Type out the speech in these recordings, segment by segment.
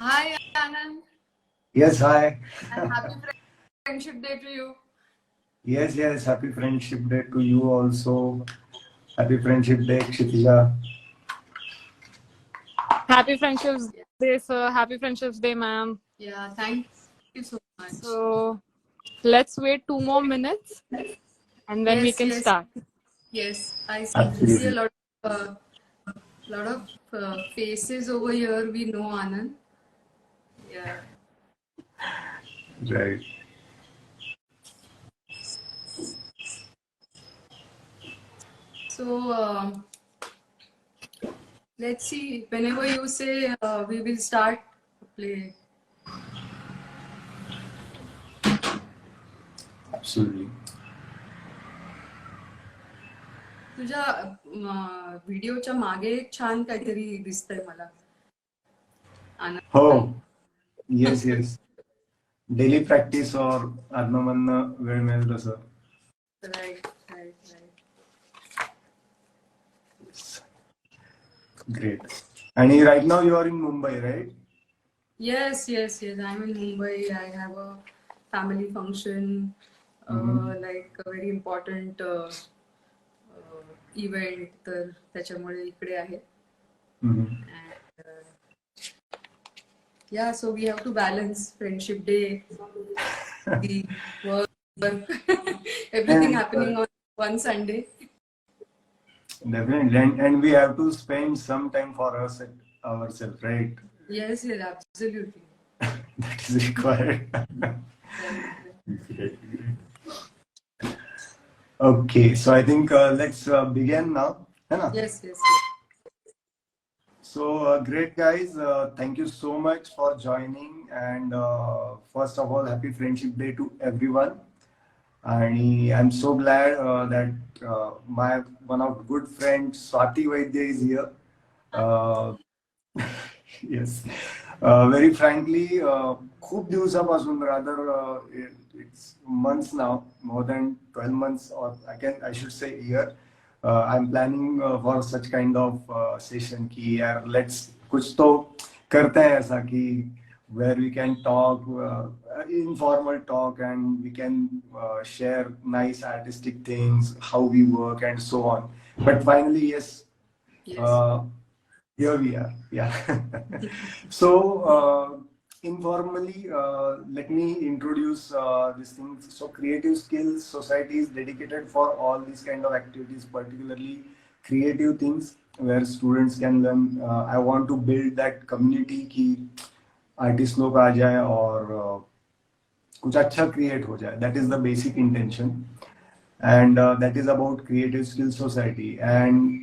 Hi, Anand, Yes, hi. and happy Friendship Day to you. Yes, happy Friendship Day to you also. Happy Friendship Day, Kshitija. Happy Friendships Day, sir. Happy Friendships Day, ma'am. Yeah, thank you so much. So let's wait 2 more minutes and then we Yes, can yes, start. yes. I see a Absolutely. lot of faces over here. We know Anand. Yeah. Right. So let's see. Whenever you say we will start play. Absolutely. तुझ्या व्हिडिओच्या मागे एक छान काहीतरी दिसतंय मला. आनंद. Oh, yes. Daily practice or आधनं वेळ मिळेल तसं. Right. Great. And right now you are in Mumbai, right? Yes. I'm in Mumbai. I have a family function, like a very important event. तर त्याच्यामुळे इकडे आहे. Mhm. And, yeah, so we have to balance Friendship Day, the work, everything happening on one Sunday. Definitely. And we have to spend some time for ourselves, right? Yes, absolutely. That is required. Right. Okay, so I think let's begin now. है ना? Yes. So great guys, thank you so much for joining, and first of all, happy Friendship Day to everyone. And I'm so glad that my one of good friends Swati Vaidya is here. Uh, yes, very frankly, खूप दिवसापासून rather it's months now, more than 12 months, or I should say year. I'm planning for such kind of session कि यार let's कुछ तो करते हैं ऐसा कि where we can talk informal talk, and we can share nice artistic things, how we work and so on. But finally, yes. Here we are. Yeah. So informally, let me introduce these things. So Creative Skills Society is dedicated for all these kind of activities, particularly creative things where students can learn. I want to build that community कि artist लोग आ जाए और कुछ अच्छा create हो जाए. That is the basic intention, and that is about Creative Skills Society. And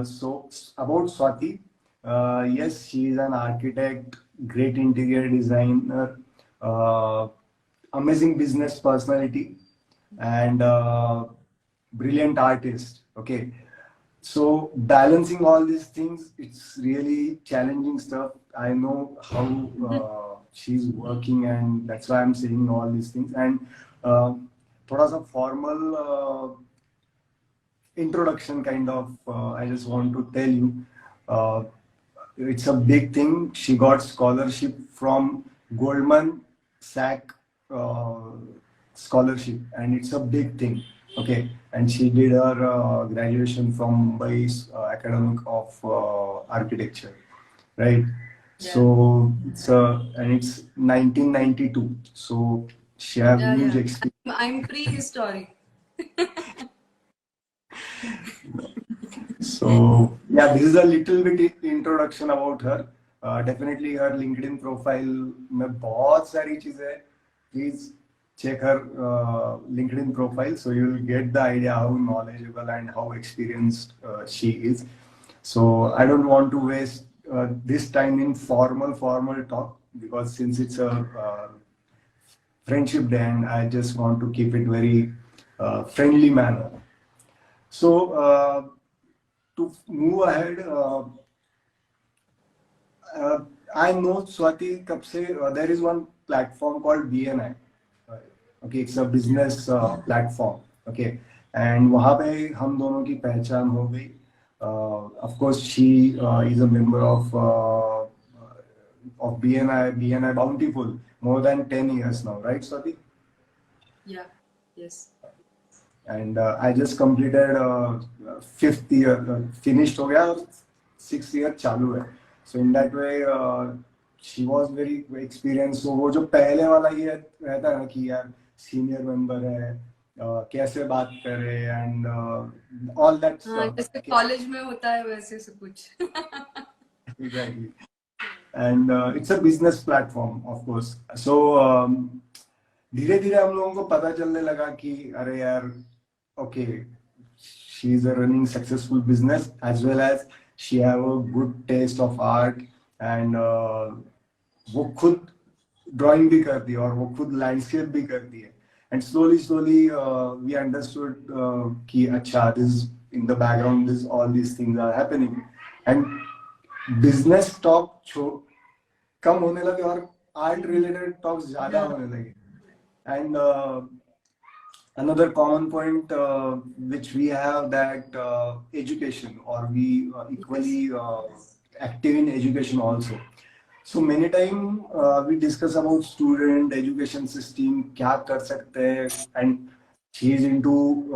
so about Swati, yes, she is an architect, great interior designer, amazing business personality, and brilliant artist. Okay, so balancing all these things, it's really challenging stuff. I know how she's working, and that's why I'm saying all these things. And थोड़ा सा formal introduction kind of, I just want to tell you, it's a big thing. She got scholarship from Goldman Sachs scholarship, and it's a big thing. Okay, and she did her graduation from Mumbai's Academic of Architecture, right? Yeah. So it's 1992. So she have huge experience. I'm prehistoric. So yeah, this is a little bit introduction about her. Definitely her LinkedIn profile में बहुत सारी चीजें हैं. Please check her LinkedIn profile, so you will get the idea how knowledgeable and how experienced she is. So I don't want to waste this time in formal talk, because since it's a friendship day, and I just want to keep it very friendly manner. So to move ahead, I know Swati Kapse, there is one platform called BNI. Okay, it's a business platform. Okay, and वहाँ पे हम दोनों की पहचान हो गई. Of course, she is a member of of BNI Bountiful, more than 10 years now, right, Swati? Yeah. Yes. And I just completed 5th year, finished हो गया और 6th year चालू है. So in that way, she was very experienced. So वो जो पहले वाला ये रहता है ना कि यार senior member है, कैसे बात करे and all that हाँ, stuff. जैसे कॉलेज में होता है वैसे सब कुछ. Exactly. And it's a business platform, of course. So धीरे धीरे हम लोगों को पता चलने लगा कि अरे यार, okay, she is a running successful business as well as she have a good taste of art and वो खुद ड्राइंग भी करती है और वो खुद लैंडस्केप भी करती है. एंड slowly we understood कि अच्छा, this in the background this all these things are happening and business talk कम होने लगे और आर्ट रिलेटेड टॉक्स ज्यादा होने लगे. And another common point which we have, that education, or we equally active in education also. So many time we discuss about student education system, क्या कर सकते हैं, and she is into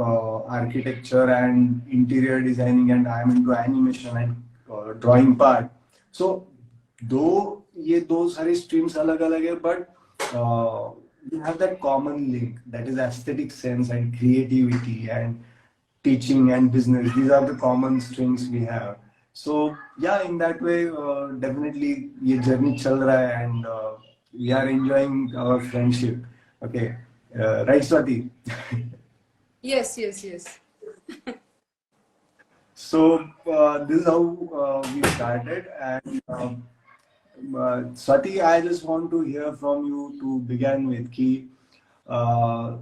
architecture and interior designing and I am into animation and drawing part. So though ये दो सारी streams अलग अलग है, but we have that common link, that is aesthetic sense and creativity and teaching and business. These are the common strings we have. So yeah, in that way, definitely ये journey चल रहा है and we are enjoying our friendship. Okay, right, Swati? Yes, yes, yes. So this is how we started, and Swati, I just want to hear from you to begin with. Ki, how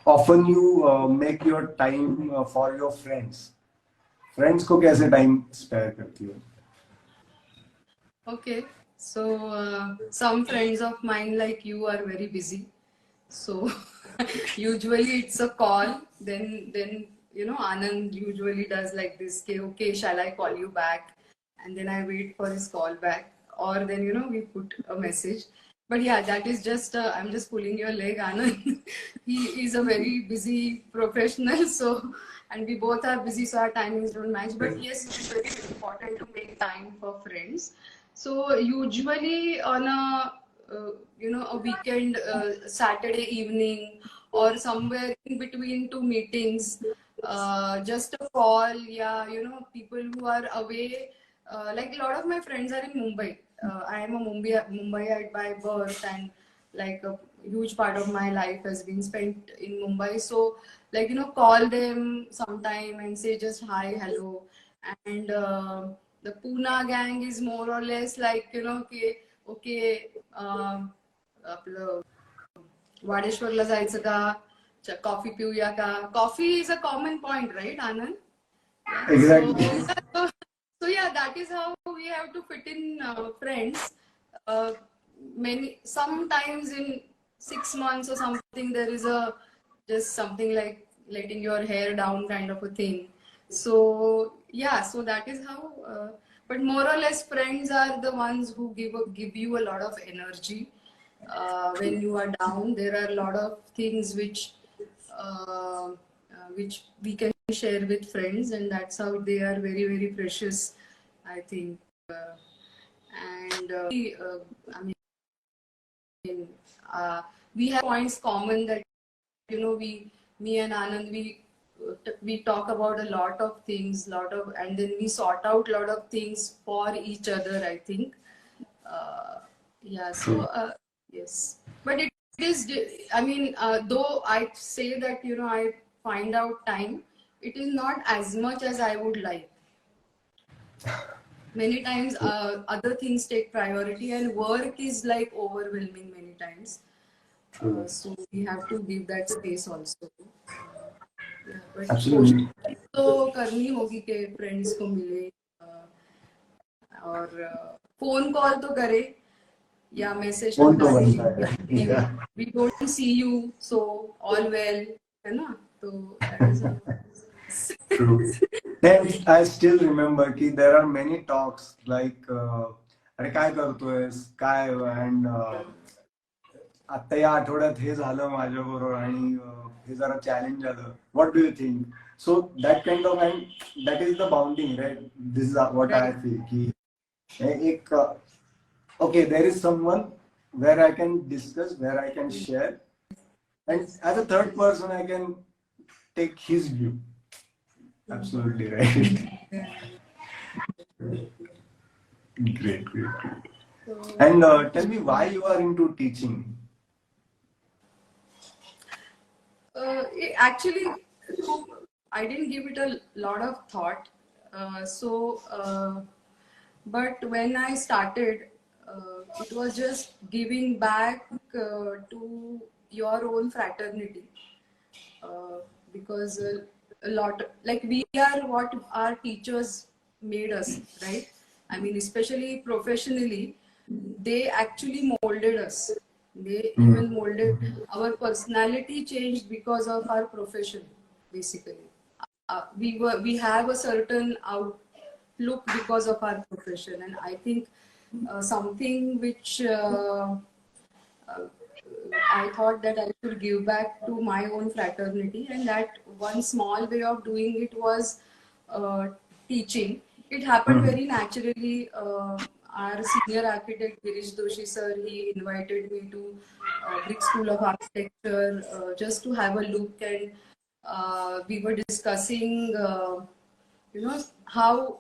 often you make your time for your friends? Friends को कैसे time spare करती हो? Okay. So some friends of mine like you are very busy. So usually it's a call. Then you know Anand usually does like this. Okay, shall I call you back? And then I wait for his call back. Or then you know we put a message. But yeah, that is just I'm just pulling your leg, Anand. He is a very busy professional. So and we both are busy, so our timings don't match. But yes, it is very important to make time for friends. So usually on a you know a weekend, Saturday evening or somewhere in between two meetings, just a call. Yeah, you know, people who are away. Like a lot of my friends are in Mumbai. I am a Mumbaite by birth, and like a huge part of my life has been spent in Mumbai. So like you know, call them sometime and say just hi, hello, and the Pune gang is more or less like you know, okay, आपलं वाडेश्वरला जायचं का, coffee पिऊया का. Coffee is a common point, right, Anand? Yeah. Exactly. So yeah, that is how we have to fit in friends. Sometimes in 6 months or something there is a just something like letting your hair down kind of a thing. So yeah, so that is how. But more or less, friends are the ones who give you a lot of energy when you are down. There are a lot of things which we can share with friends, and that's how they are very very precious, I think. And I mean, we have points common that you know me and Anand, we talk about a lot of things, and then we sort out a lot of things for each other, I think. Yeah, so yes, but it is, I mean, though I say that you know I find out time, it is not as much as I would like. Many times other things take priority and work is like overwhelming many times. So we have to give that space also. Yeah, but Absolutely. कोशिश तो करनी होगी कि friends को मिले और phone call तो करे या मैसेज तो फोन तो डाले बनता है. we don't see you, so all well, है ना. तो that is how. True. Then I still remember that there are many talks like अरे काय करतोयस काय, अँड आता या आठवड्यात हे झालं माझ्याबरोबर आणि हे जरा चॅलेंज झालं, what do you think. So that kind of, and that is the bounding, right. This is what I Right. Feel की एक okay, there is someone where I can discuss, where I can share, and as a third person I can take his view. Absolutely right. Yeah. Great, great, great. So, And tell me why you are into teaching. actually, I didn't give it a lot of thought. But when I started, it was just giving back to your own fraternity. Because a lot, like we are what our teachers made us, right? I mean, especially professionally, they actually molded us. They even molded our personality changed because of our profession, basically. We have a certain outlook because of our profession, and I think something which uh, I thought that I should give back to my own fraternity, and that one small way of doing it was uh, teaching. It happened very naturally. Our senior architect Girish Doshi sir, he invited me to Brick School of Architecture just to have a look, and we were discussing, how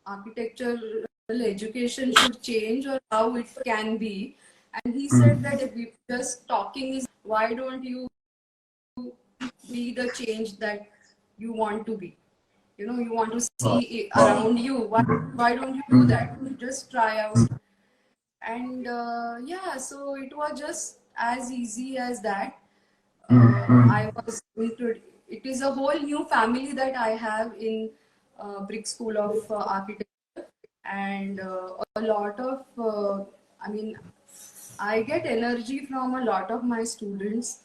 architectural education should change or how it can be. And he said that if we just talking is, why don't you be the change that you want to be? You want to see Wow. it around you. Why don't you do that? Just try out. And yeah, so it was just as easy as that. I was into it. It is a whole new family that I have in Brick School of Architecture, and a lot of, I mean, I get energy from a lot of my students.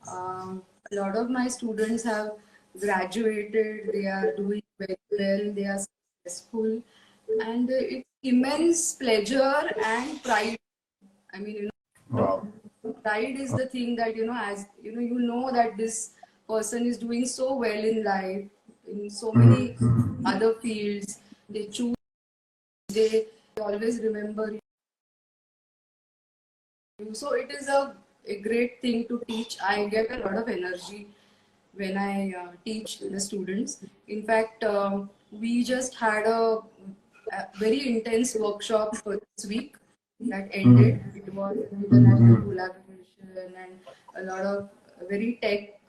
A lot of my students have graduated, they are doing very well, they are successful, and it's immense pleasure and pride. I mean, Wow. pride is the thing that, as you know that this person is doing so well in life, in so many other fields. They choose, they always remember you. So it is a great thing to teach. I get a lot of energy when I teach the students. In fact, we just had a very intense workshop for this week that ended. It was international collaboration and a lot of very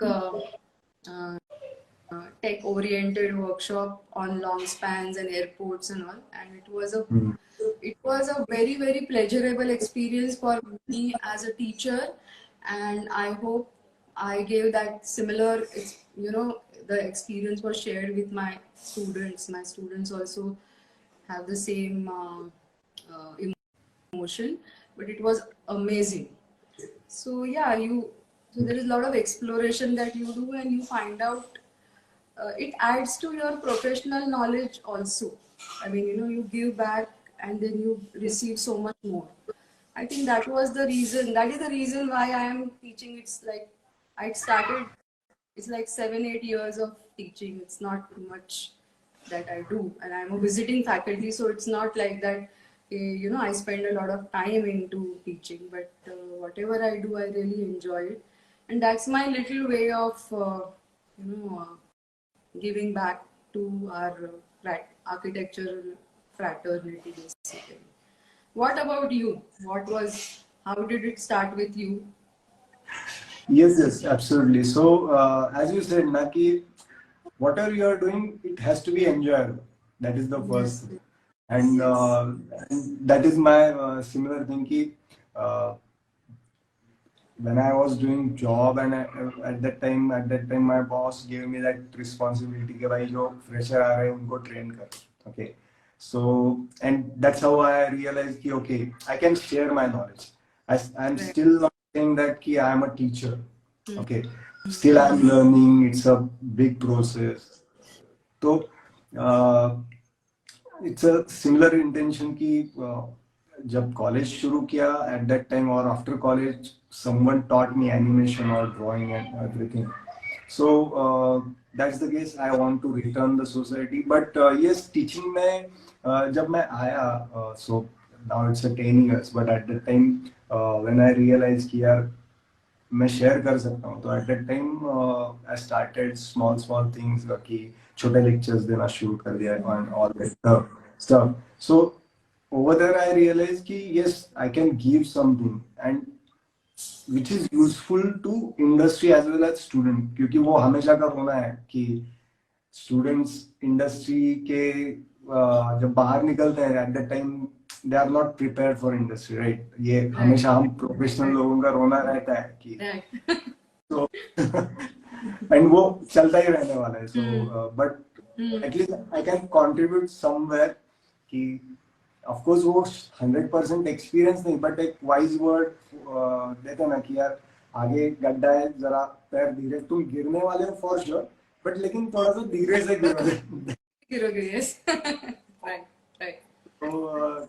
uh, tech oriented workshop on long spans and airports and all. And it was a very, very pleasurable experience for me as a teacher, and I hope I gave that similar, the experience was shared with my students. My students also have the same emotion, but it was amazing. So yeah, so there is a lot of exploration that you do, and you find out it adds to your professional knowledge also. I mean, you give back and then you receive so much more. I think that was the reason. That is the reason why I am teaching. It's like I started. It's like 7, 8 years of teaching. It's not much that I do, and I'm a visiting faculty, so it's not like that. I spend a lot of time into teaching, but whatever I do, I really enjoy it, and that's my little way of, giving back to our architectural fraternity, basically. What about you? How did it start with you? Yes, yes, absolutely. So, as you said, Naki, whatever you are doing, it has to be enjoyable. That is the first Yes, thing. And, yes, and that is my similar thing. Ki, uh, when I was doing job, and at that time, my boss gave me that responsibility कि भाई जो fresher आ रहे हैं उनको train कर. Okay. So, and that's how I realized कि okay, I can share my knowledge. I'm right. still not saying that कि I am a teacher. Hmm. Okay. Still I'm learning. It's a big process. So, uh, it's a similar intention कि जब college शुरू किया at that time or after college someone taught me animation or drawing and everything. So that's the case. I want to return the society. But yes, teaching में जब मैं आया so now it's a 10 years. But at that time when I realized कि यार मैं share कर सकता हूँ तो at that time I started small small things कि छोटे लेक्चर्स देना शुरू कर दिया on all that stuff so over there I realise कि yes I can give something and which is useful to industry as well as student क्योंकि वो हमेशा का होना है कि स्टूडेंट्स इंडस्ट्री के जब बाहर निकलते हैं at that time they are not prepared for industry right ये हमेशा हम प्रोफेशनल लोगों का रोना रहता है कि तो एंड वो चलता ही रहने वाला है so but at least I can contribute somewhere कि ऑफ कोर्स वो 100% एक्सपीरियंस नहीं बट एक वाइज वर्ड देते ना कि यार आगे गड्ढा है जरा पैर धीरे तुम गिरने वाले हो फॉर श्योर बट लेकिन थोड़ा सा धीरे से गिरोगे yes right right so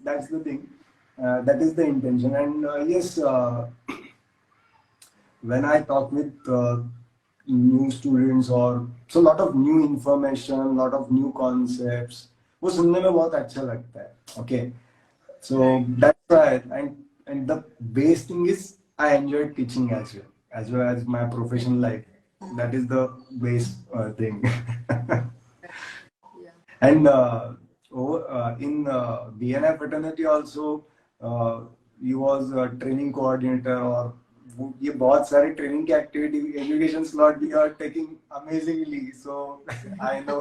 that's the thing that is the intention and yes when I talk with new students or so lot of new information lot of new concepts वो सुनने में बहुत अच्छा लगता है okay so that's why and the best thing is I enjoy teaching as well as my professional life that is the best thing and in BNI fraternity also you was a training coordinator or ये बहुत सारे training की activity education slot you are taking amazingly so I know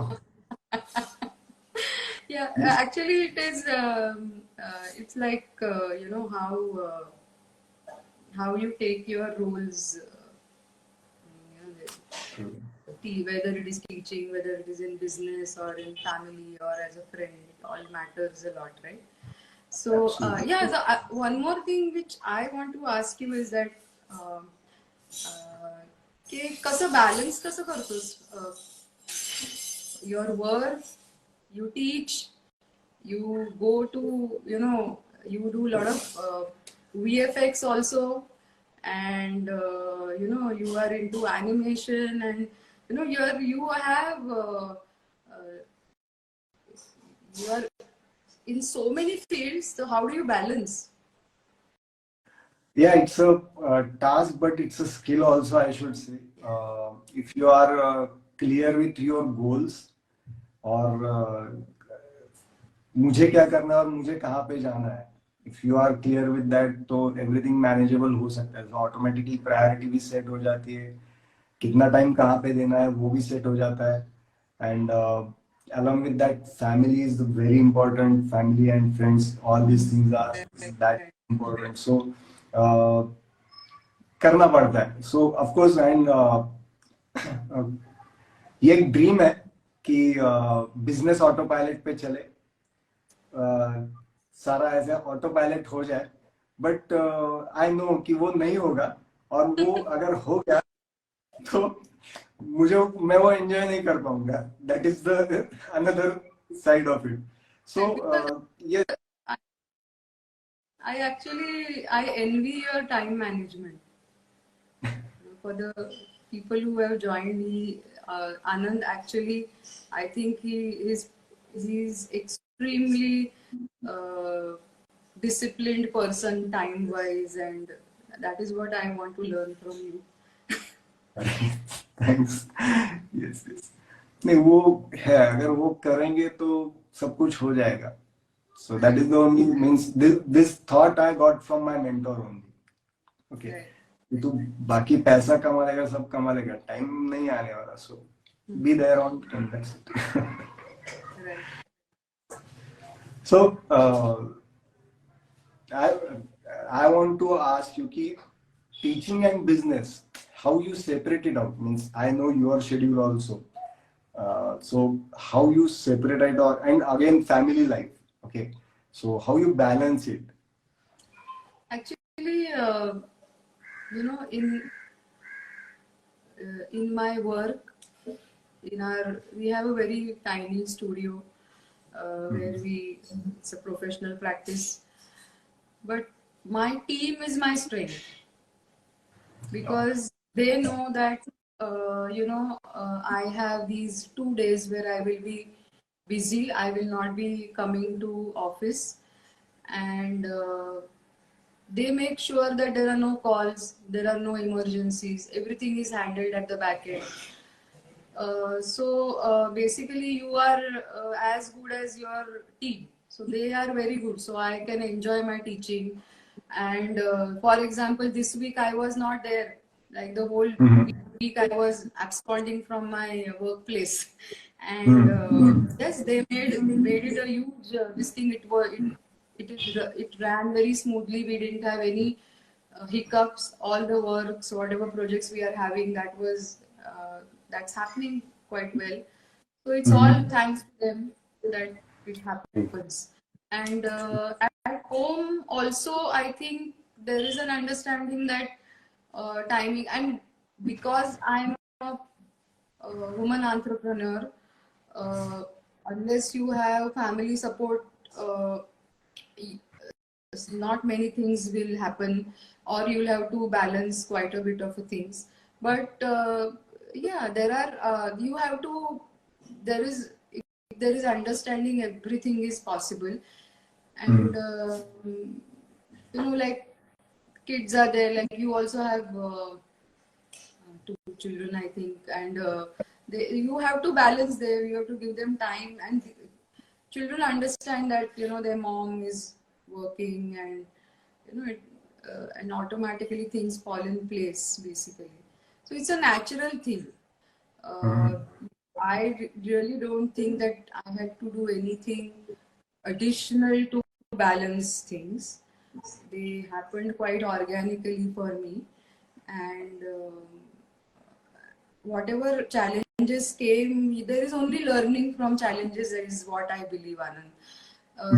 yeah actually it is it's like you know how you take your roles you know, whether it is teaching whether it is in business or in family or as a friend it all matters a lot right so yeah one more thing which I want to ask you is that की कसं balance कसं करतोस your work you teach you go to you know you do a lot of VFX also and you know you are into animation and you know you have you are in so many fields so how do you balance yeah it's a task but it's a skill also I should say if you are clear with your goals और मुझे क्या करना है और मुझे कहाँ पे जाना है if you are clear with that तो एवरीथिंग मैनेजेबल हो सकता है तो ऑटोमेटिकली प्रायोरिटी भी सेट हो जाती है कितना टाइम कहाँ पे देना है वो भी सेट हो जाता है and along with that family is very important family and friends all these things are that important so करना पड़ता है so of course and ये एक ड्रीम है कि बिजनेस ऑटो पायलट पे चले सारा ऐसा ऑटो पायलट हो जाए बट आई नो कि वो नहीं होगा और वो अगर हो गया तो मैं वो एंजॉय नहीं कर पाऊंगा that is the another side of it so ये I envy your time management for the people who have joined me Anand actually I think he's extremely disciplined person time wise and that is what I want to learn from you thanks yes yes नहीं वो है अगर वो करेंगे तो सब कुछ हो जाएगा so that is the only means this thought I got from my mentor only okay कि तू बाकी पैसा कमा लेगा सब कमा लेगा टाइम नहीं आने वाला so be there on time that's it right so I want to ask you कि teaching and business how you separate it out means I know your schedule also so how you separate it or and again family life okay so how you balance it actually you know in my work we have a very tiny studio where it's a professional practice but my team is my strength, because they know that I have these 2 days where I will be busy. I will not be coming to office, and they make sure that there are no calls, there are no emergencies, everything is handled at the back end. Basically, you are as good as your team. So they are very good. So I can enjoy my teaching. And for example, this week I was not there. Like the whole week I was absconding from my workplace. And yes, they made it a huge this thing. It ran very smoothly. We didn't have any hiccups. All the works, whatever projects we are having, that's happening quite well. So it's all thanks to them that it happens. And at home also, I think there is an understanding that timing, and because I'm a woman entrepreneur, uh, unless you have family support, uh, not many things will happen, or you'll have to balance quite a bit of things. But yeah, there are you have to, there is, if there is understanding, everything is possible. And like kids are there, like you also have 2 children, I think, and you have to balance there, you have to give them time, and children understand that their mom is working, and and automatically things fall in place, basically. So it's a natural thing. uh, really don't think that I had to do anything additional to balance things. They happened quite organically for me, and whatever challenges came, there is only learning from challenges. That is what I believe, Anand.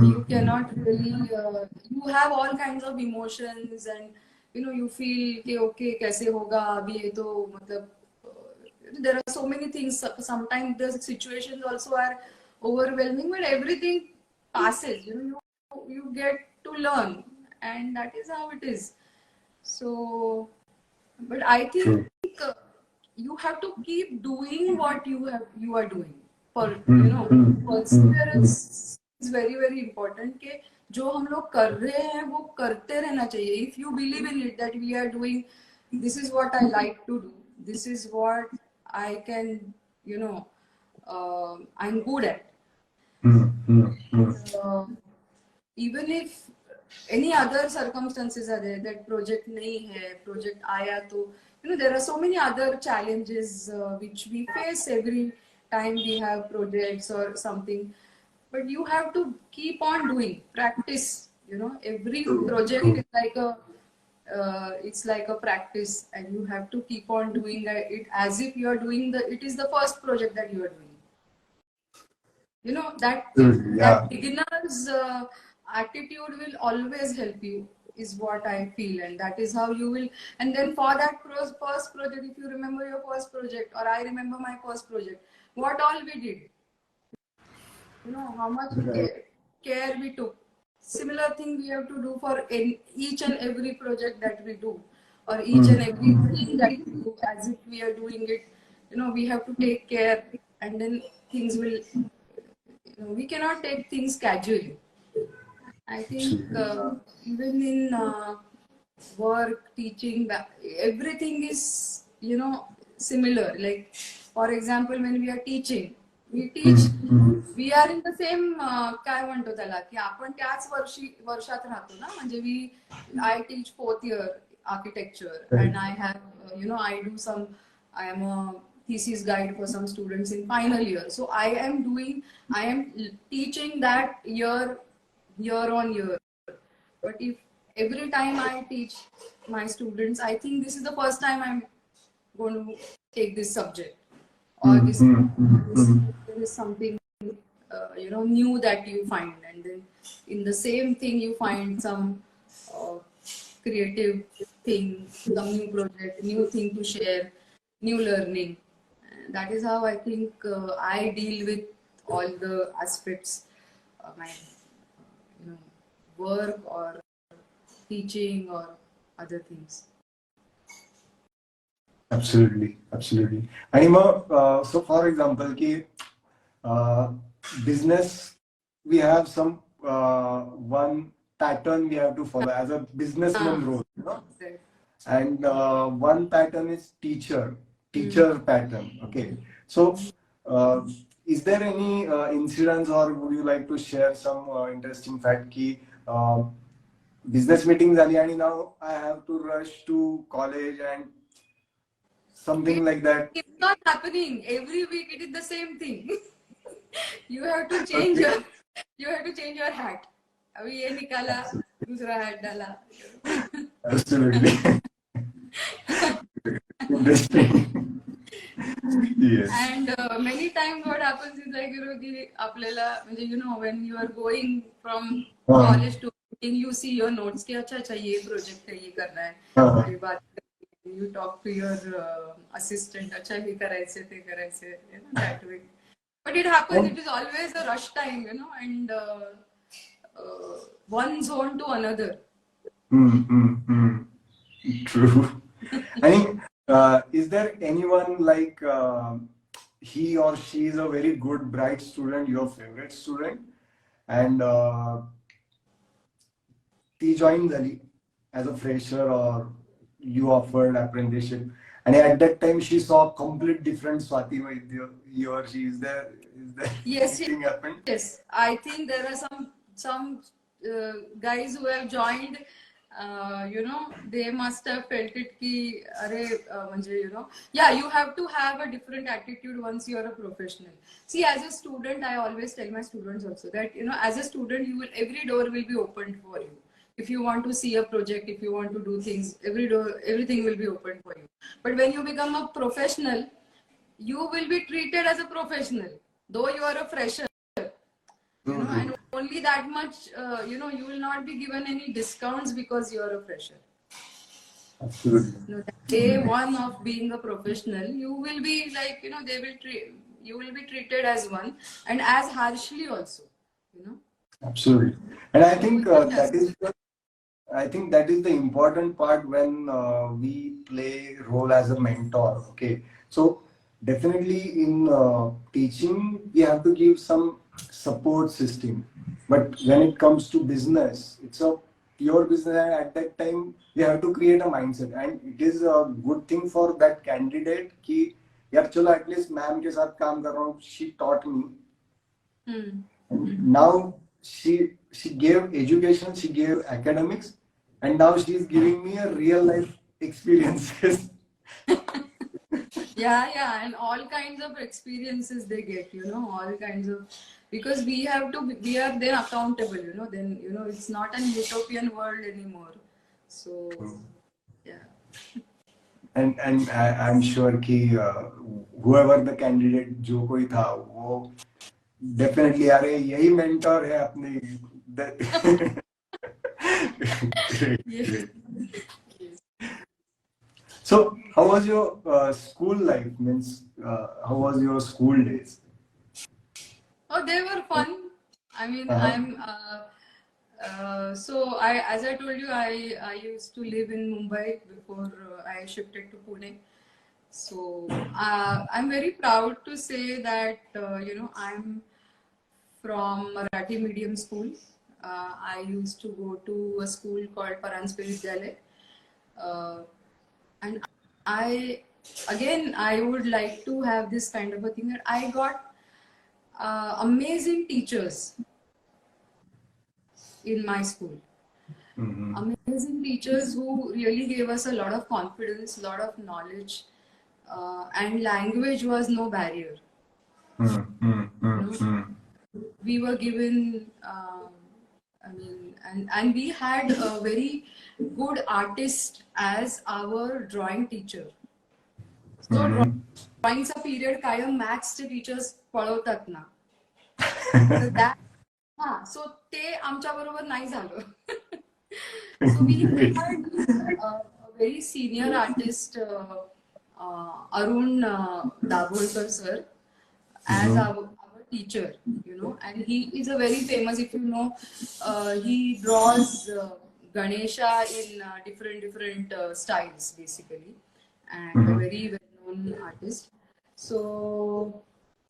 You cannot really, you have all kinds of emotions, and you feel कि okay कैसे होगा अभी ये तो मतलब there are so many things. Sometimes the situations also are overwhelming, but everything passes. You get to learn, and that is how it is. So, but I think uh, you have to keep doing what you are doing. For perseverance is very very important. कि जो हम लोग कर रहे हैं वो करते रहना चाहिए. If you believe in it that we are doing, this is what I like to do, this is what I can, I'm good at. uh, Even if any other circumstances are there, that project nahi hai, project aaya to, there are so many other challenges which we face every time we have projects or something. But you have to keep on doing practice. Every project is like a it's like a practice, and you have to keep on doing it as if you are doing it is the first project that you are doing. That Yeah. beginner's attitude will always help you, is what I feel, and that is how you will. And then for that first project, if you remember your first project, or I remember my first project, what all we did, how much care we took. Similar thing we have to do for each and every project that we do, or each and every thing that we do, as if we are doing it. We have to take care, and then things will, we cannot take things casually. I think even in work, teaching, everything is, similar. Like, for example, when we are teaching, we teach, we are in the same, काय म्हणतो त्याला, की आपण त्याच वर्षात राहतो ना. म्हणजे I teach 4th year architecture, and I have, I do some, I am a thesis guide for some students in final year. So I am teaching that year on year. But if every time I teach my students, I think this is the first time I'm going to take this subject, or this is something new that you find, and then in the same thing you find some creative thing, some new project, new thing to share, new learning. That is how I think I deal with all the aspects of my work or teaching or other things. Absolutely, absolutely. आणि मग so for example की uh, business, we have some one pattern we have to follow as a businessman role, you know. Right. And one pattern is teacher pattern. Okay, so is there any incidents, or would you like to share some interesting fact ki business meeting झाली आणि now I have to rush to college and something like that? It's not happening every week. It is the same thing. You have to change Okay. your hat. अभी ये निकाला, दूसरा hat डाला. Absolutely. Interesting. Yes. And many times what happens is like, की आपल्याला म्हणजे when you are going from college to meeting, you see your notes की अच्छा ये project है, ये करना है. ये बात you talk to your assistant, अच्छा हे करायचे ते करायचे, that way. But it happens. It is always a rush time, and one zone to another. True. I mean, is there anyone like he or she is a very good, bright student, your favorite student, and ती joined झाली as a fresher or you offered apprenticeship, and at that time she saw complete different Swati Vaidya. He or she is there? Yes, anything happened? yes. I think there are some guys who have joined. They must have felt it ki, yeah, you have to have a different attitude once you are a professional. See, as a student, I always tell my students also that, as a student, every door will be opened for you. If you want to see a project, if you want to do things, everything will be open for you. But when you become a professional, you will be treated as a professional, though you are a fresher. And only that much, you will not be given any discounts because you are a fresher. Absolutely. Day one of being a professional, you will be like, you will be treated as one, and as harshly also, Absolutely. And I think that is the important part when we play role as a mentor. Okay, so definitely in teaching we have to give some support system, but when it comes to business, it's a pure business, and at that time we have to create a mindset, and it is a good thing for that candidate कि यार चलो at least ma'am के साथ काम कर रहा हूँ, she taught me. Now she gave education, she gave academics, and now she is giving me a real life experiences. Yeah, and all kinds of experiences they get, all kinds of, because we are then accountable, then it's not an utopian world anymore. So yeah. And I'm sure कि whoever the candidate जो कोई था वो definitely अरे यही mentor है अपने. Great. So, how was your school life? Means, how was your school days? Oh, they were fun. I mean, as I told you, I used to live in Mumbai before I shifted to Pune. So, I'm very proud to say that, I'm from Marathi medium school. I used to go to a school called Paranspe Vidyalaya. And I would like to have this kind of a thing that I got amazing teachers in my school. Amazing teachers who really gave us a lot of confidence, a lot of knowledge, and language was no barrier. We were given, and we had a very good artist as our drawing teacher. So drawingचा period कायम mathsचे teachers पळवतात ना. So ते आमच्या बरोबर नाही झालं. So we had a very senior artist, Arun Dabholkar sir, as our teacher, and he is a very famous, if you know, he draws Ganesha in different styles basically, and a very well-known artist. So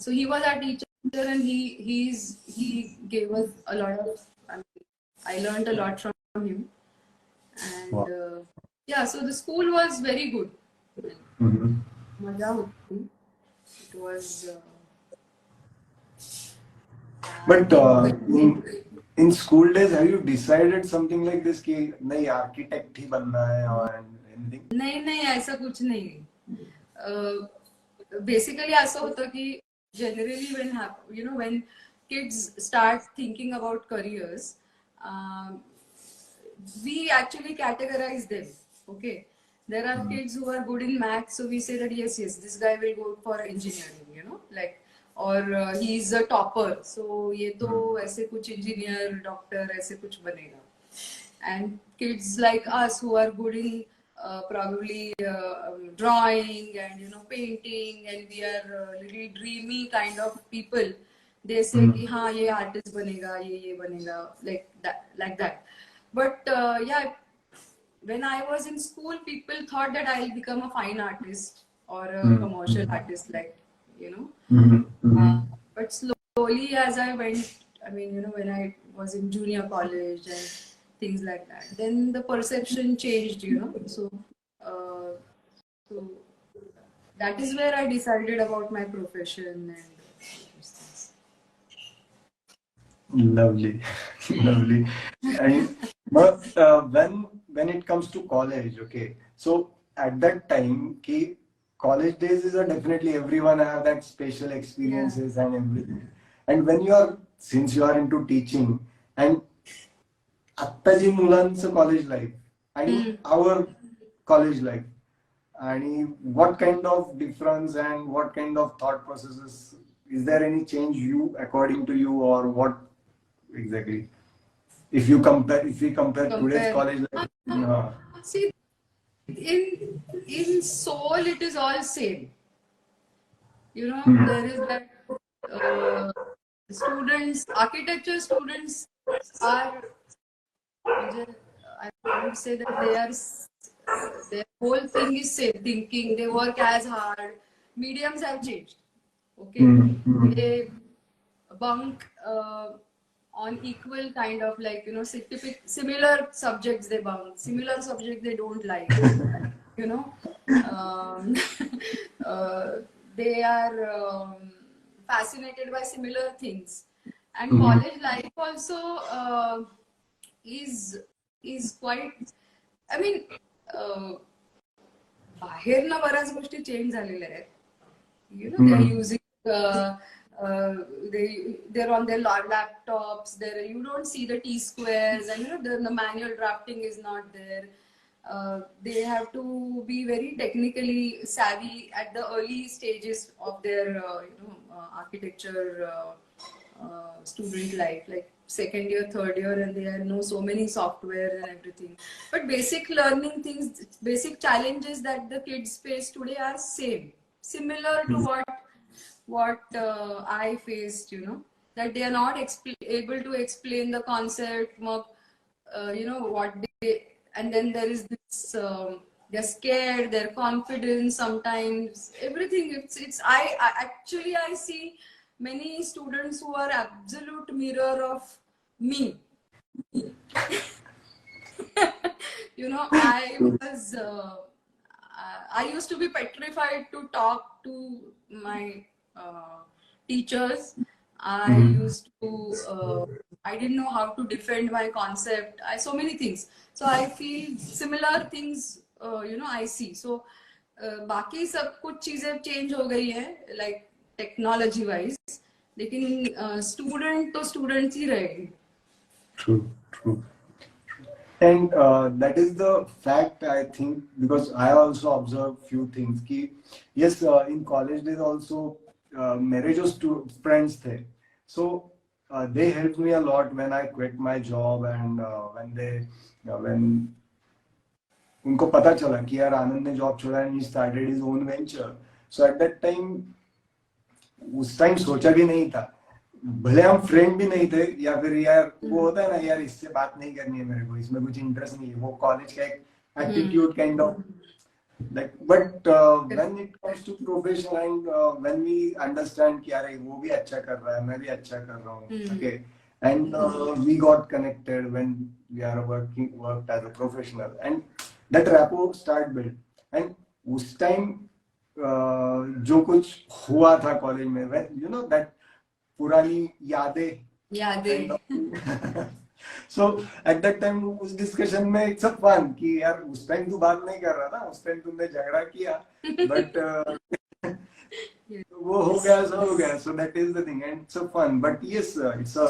he was our teacher, and he gave us a lot of. I mean, I learned a lot from him, and Wow. yeah. So the school was very good. Mhm. मजा होती. It was. But in school days, have you decided something like this कि नहीं architect ही बनना है or anything? नहीं नहीं ऐसा कुछ नहीं. Basically असं होतं की generally when kids start thinking about careers, we actually categorize them. Okay, there are kids who are good in maths, so we say that yes, this guy will go for engineering, like, or he is a topper, so ये तो ऐसे कुछ engineer, doctor ऐसे कुछ बनेगा. And kids like us who are good in probably drawing and painting, and we are little dreamy kind of people, they say कि हाँ ये artist बनेगा, ये बनेगा, like that. But yeah, when I was in school, people thought that I'll become a fine artist or a commercial artist, but slowly as I went, I mean, when I was in junior college and things like that, then the perception changed. Uh, so that is where I decided about my profession and those things. Lovely, lovely. And but when it comes to college, okay. So at that time, कि college days is definitely everyone have that special experiences and everything. And since you are into teaching, and आत्ता जी मुलांचं college life आणि our college life, and what kind of difference and what kind of thought processes, is there any change according to you, or what exactly? If we compare today's college life, See, in soul, it is all same. There is that students, architecture students are, I would say that their whole thing is same thinking. They work as hard. Mediums have changed. Okay, they bunk on equal kind of similar subjects they bunk, similar subjects they don't like. you know um, uh, they are fascinated by similar things, and college life also is quite, I mean, बाहेर ना बऱ्याच गोष्टी change झालेल्या आहेत. They are using they're on their laptops. You don't see the T-squares, and the manual drafting is not there. They have to be very technically savvy at the early stages of their architecture student life, like second year, third year, and they know so many software and everything. But basic learning things, basic challenges that the kids face today are similar to what I faced. That they are not able to explain the concept, what they, and then there is this. They're scared, they're confident sometimes, everything. I actually I see many students who are absolute mirror of me. I used to be petrified to talk to my teachers. I used to, I didn't know how to defend my concept. So many things. So I feel similar things, I see. So बाकी सब कुछ चीजें change हो गई है, like technology wise, लेकिन student तो students ही रहेंगे. True. And that is the fact, I think, because I also observe few things. Ki, yes, in college days also, मेरे जो friends थे, so they helped me a lot when I quit my job, and when उनको पता चला कि यार आनंद ने job छोड़ा and he started his own venture. So at that time, उस टाइम सोचा भी नहीं था. भले हम फ्रेंड भी नहीं थे या फिर यार वो होता है ना यार इससे बात नहीं करनी है मेरे को, इसमें कुछ इंटरेस्ट नहीं है, वो कॉलेज का एक attitude kind of like but when it comes to profession and when we understand कि यार वो भी अच्छा कर रहा है मैं भी अच्छा कर रहा हूँ, okay, and we got connected when we are worked as a professional and that rapport start build and उस टाइम जो कुछ हुआ था कॉलेज में when you know that पुरानी यादें kind of so eight that time उस डिस्कशन में इट्स अ फन कि यार उस टाइम तू बात नहीं कर रहा था, उस टाइम तुमने झगड़ा किया बट वो हो गया सो हो गया, so that is the thing and it's a fun but yes it's a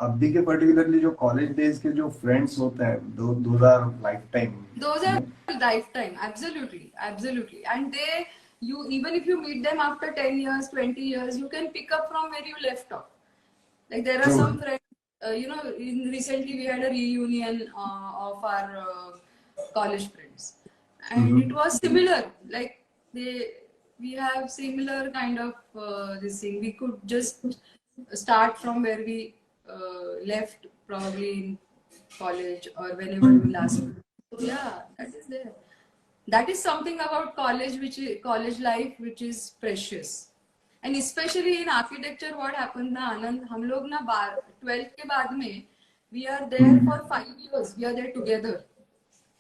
अभी के पर्टिकुलरली जो कॉलेज डेज के जो फ्रेंड्स होते हैं those our life time, those are lifetime, absolutely, and they, you, even if you meet them after 10 years, 20 years, you can pick up from where you left off. Like there are some friends, recently we had a reunion of our college friends, and it was similar. Like we have similar kind of this thing. We could just start from where we left, probably in college or whenever we last. So yeah, that is there. That is something about college, which is college life, which is precious. And especially in architecture, what happened na Anand, हम लोग ना 12th के बाद में we are there for 5 years. We are there together.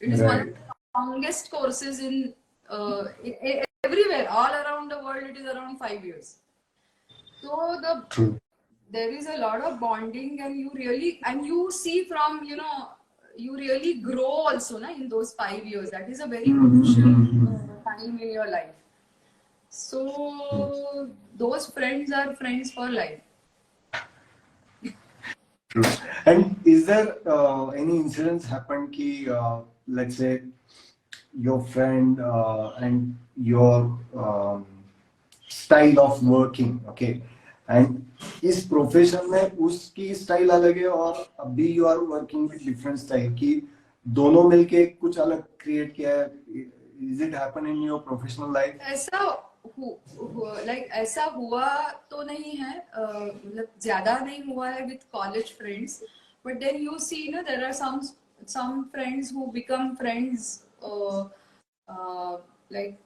It is one of the longest courses in everywhere, all around the world. It is around 5 years. So there is a lot of bonding, and you see from you really grow also na in those 5 years. That is a very crucial time in your life. So those friends are friends for life. True. And is there any incidents happened ki let's say your friend and your style of working, okay, and इस profession में उसकी style अलग है और अभी you are working with different style की दोनों मिलके कुछ अलग क्रिएट किया है, is it happen in your professional life? ऐसा हुआ तो नहीं है, मतलब ज्यादा नहीं हुआ है with college friends, but then you see ना there are some friends who become friends like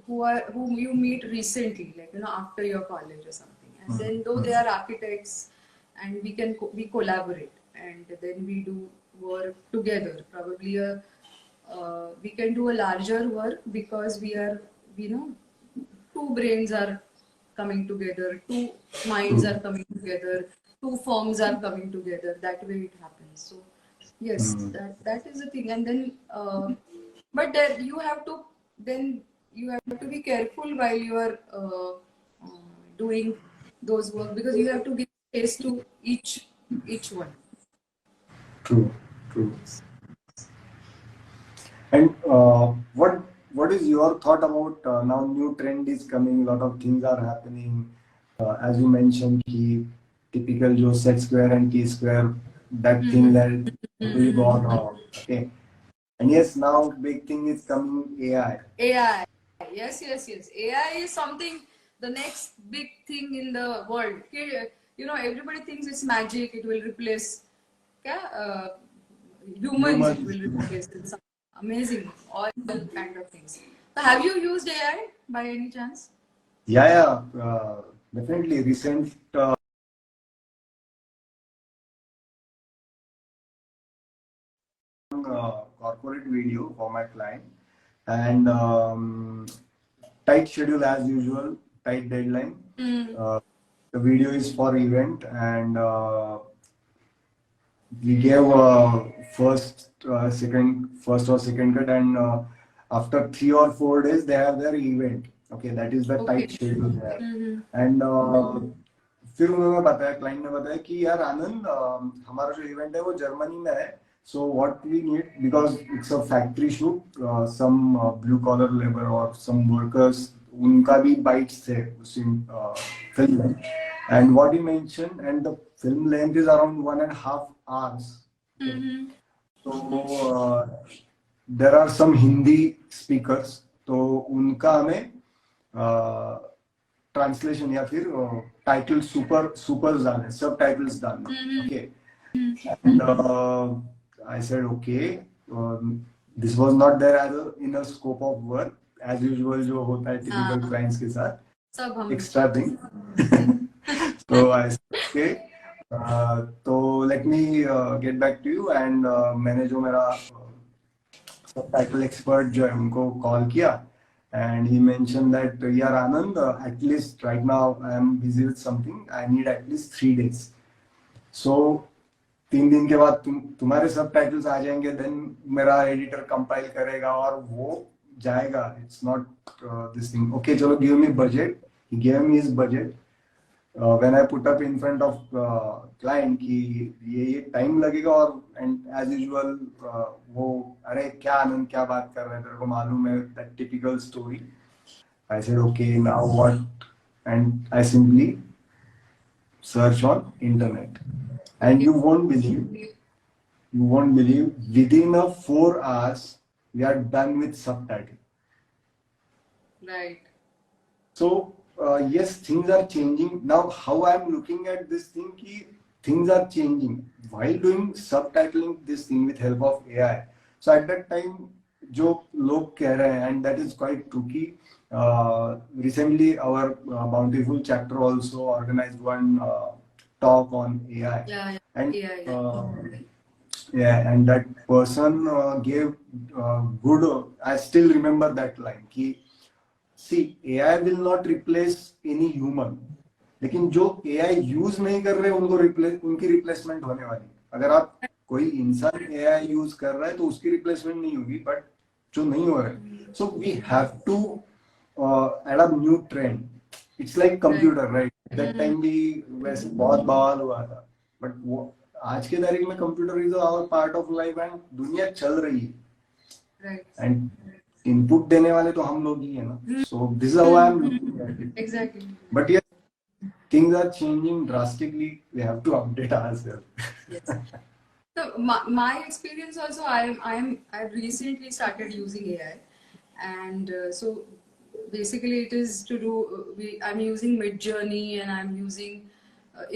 whom you meet recently, like after your college or something, and then though they are architects and we collaborate, and then we do work together, probably we can do a larger work because we are two brains are coming together, two minds are coming together, two firms are coming together. That way it happens. So yes, that is the thing. And then but then you have to be careful while you are doing those work, because you have to give space to each one. True. And what is your thought about now new trend is coming, lot of things are happening, as you mentioned ki typical jo set square and t square, that thing that we gone wrong, okay, and yes now big thing is coming AI. Yes. AI is something, the next big thing in the world. Everybody thinks it's magic, it will replace humans. It will replace. It's amazing, all kind of things. So have you used AI by any chance? Yeah, definitely. Recent corporate video for my client, and tight schedule as usual, tight deadline. The video is for event, and we gave first or second cut, and after 3 or 4 days they have their event. Okay, that is the tight schedule there. And फिर उन्होंने बताया, client ने बताया कि यार आनंद हमारा जो event है वो जर्मनी में है, so what we need, because it's a factory shoot, some blue collar labor or some workers उनका भी bites थे उस film में, and what he mentioned, and the film length is around 1.5 hours. Okay. So there are some Hindi speakers, तो उनका हमें translation या फिर टाइटल सुपर डालने, सब टाइटल्स डालने. Okay. And I said, okay, this was not there as in a scope of work as usual जो होता है typical clients के साथ. सब हम Extra thing. So I said, okay, तो let me get back to you. And मैंने जो मेरा subtitle expert जो है उनको call किया. And he mentioned that, yeah, Anand, at least right now I am busy with something. I need at least 3 days. So 3 दिन के बाद तुम्हारे सब टाइटल्स आ जाएंगे, देन मेरा एडिटर कंपाइल करेगा और वो जाएगा. It's not this thing. Okay, चलो give me budget. He give me his budget. When I put up in front of client कि ये टाइम लगेगा, और एंड एज यूजुअल वो, अरे क्या आनंद क्या बात कर रहे हैं, तेरे को मालूम है, that typical story. I said okay, now what? And I simply search on internet, and you won't believe, within a 4 hours we are done with subtitle. right. So yes, things are changing now. How I am looking at this thing, ki things are changing while doing subtitling this thing with help of AI. So at that time जो लोग कह रहे हैं, and that is quite tricky. Recently our bountiful chapter also organized one talk on AI. Yeah. And Yeah. yeah, and that person gave good, I still remember that line कि see, AI will not replace any human, लेकिन जो AI use नहीं कर रहे उनकी replacement होने वाली. अगर आप कोई इंसान AI यूज कर रहा है तो उसकी रिप्लेसमेंट नहीं होगी, बट जो नहीं हो रहे, so we have to adopt new trend. It's like computer, right? That time भी वैसे बहुत बवाल हुआ था, बट वो आज के तारीख में computer is our part of life, and दुनिया चल रही है, एंड इनपुट देने वाले तो हम लोग ही है ना. So this is how I am looking at it. Exactly. But yes, things are changing drastically. We have to update ourselves. Yes. So my experience also, I've recently started using AI, and so basically it is to do. I'm using Midjourney and I'm using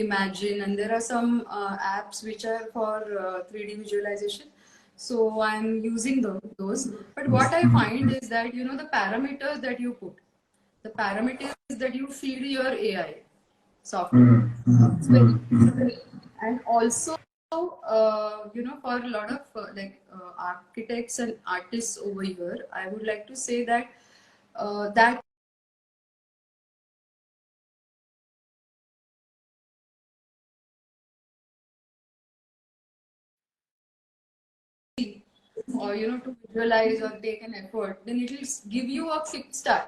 Imagine, and there are some apps which are for 3D visualization. So I'm using those. But what I find is that the parameters that you put, the parameters that you feed your AI software, it's very, and also for a lot of architects and artists over here, I would like to say that that or to visualize or take an effort, then it will give you a kickstart.